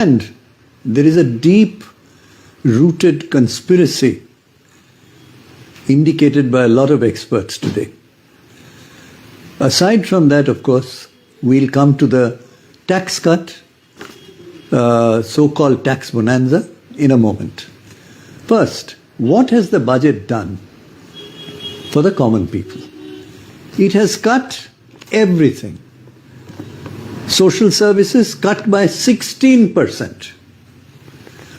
And there is a deep-rooted conspiracy indicated by a lot of experts today. Aside from that, of course, we'll come to the tax cut, so-called tax bonanza, in a moment. First, what has the budget done for the common people? It has cut everything. Social services cut by 16%.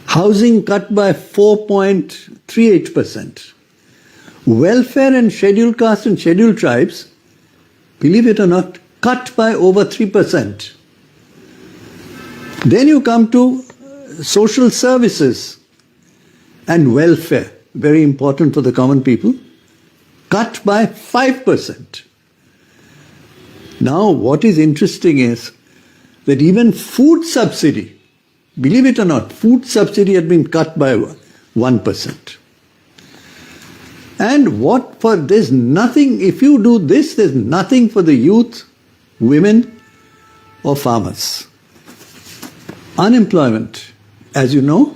Housing cut by 4.38%. Welfare and scheduled castes and scheduled tribes, believe it or not, cut by over 3%. Then you come to social services and welfare, very important for the common people, cut by 5%. Now, what is interesting is that even food subsidy, believe it or not, food subsidy had been cut by 1%. And there's nothing, if you do this, there's nothing for the youth, women, or farmers. Unemployment, as you know,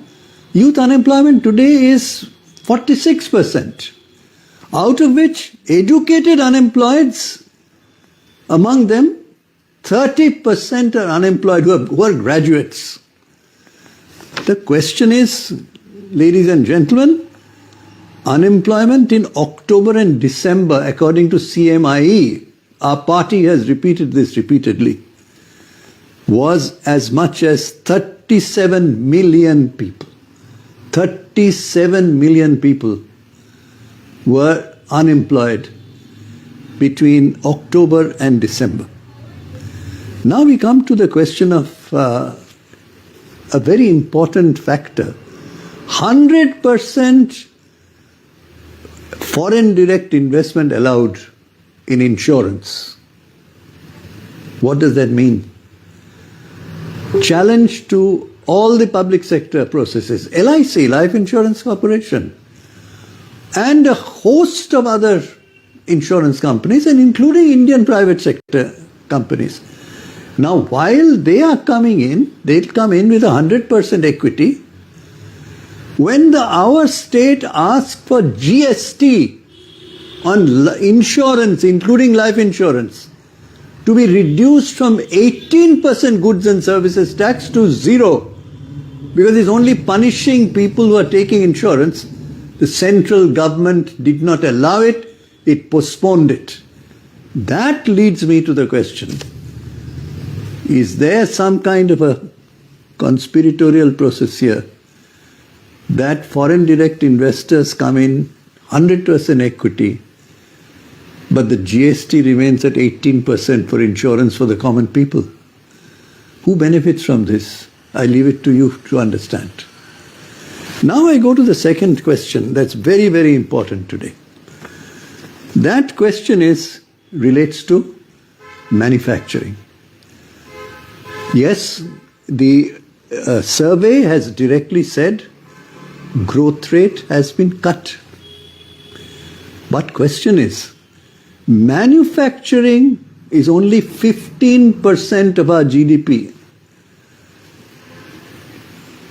youth unemployment today is 46%, out of which educated unemployeds, among them, 30% are unemployed who are graduates. The question is, ladies and gentlemen, unemployment in October and December, according to CMIE, our party has repeated this repeatedly, was as much as 37 million people. 37 million people were unemployed between October and December. Now we come to the question of a very important factor. 100% foreign direct investment allowed in insurance. What does that mean? Challenge to all the public sector processes, LIC, Life Insurance Corporation, and a host of other insurance companies, and including Indian private sector companies. Now, while they are coming in, they'll come in with 100% equity. When our state asks for GST on insurance, including life insurance, to be reduced from 18% goods and services tax to 0, because it's only punishing people who are taking insurance, the central government did not allow it, it postponed it. That leads me to the question, is there some kind of a conspiratorial process here that foreign direct investors come in 100% equity, but the GST remains at 18% for insurance for the common people? Who benefits from this? I leave it to you to understand. Now I go to the second question that's very, very important today. That question relates to manufacturing. Yes, the survey has directly said growth rate has been cut. But question is, manufacturing is only 15% of our GDP.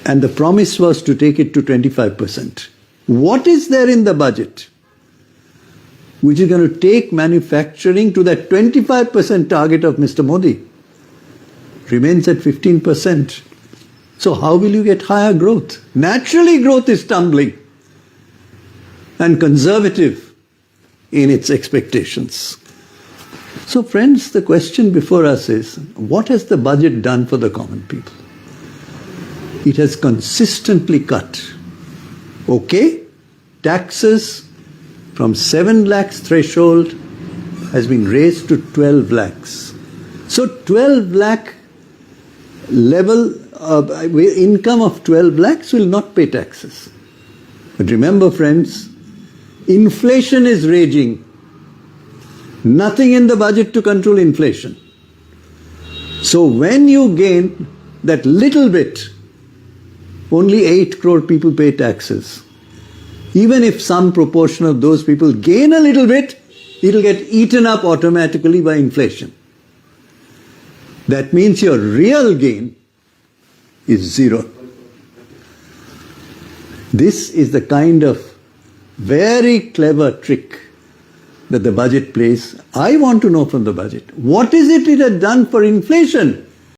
And the promise was to take it to 25%. What is there in the budget which is going to take manufacturing to that 25% target of Mr. Modi? Remains at 15%. So how will you get higher growth? Naturally, growth is tumbling and conservative in its expectations. So friends, the question before us is, what has the budget done for the common people? It has consistently cut. Okay, taxes from 7 lakhs threshold has been raised to 12 lakhs. So 12 lakh level of income of 12 lakhs will not pay taxes. But remember friends, inflation is raging. Nothing in the budget to control inflation. So when you gain that little bit, only 8 crore people pay taxes. Even if some proportion of those people gain a little bit, it'll get eaten up automatically by inflation. That means your real gain is zero. This is the kind of very clever trick that the budget plays. I want to know from the budget, what is it has done for inflation?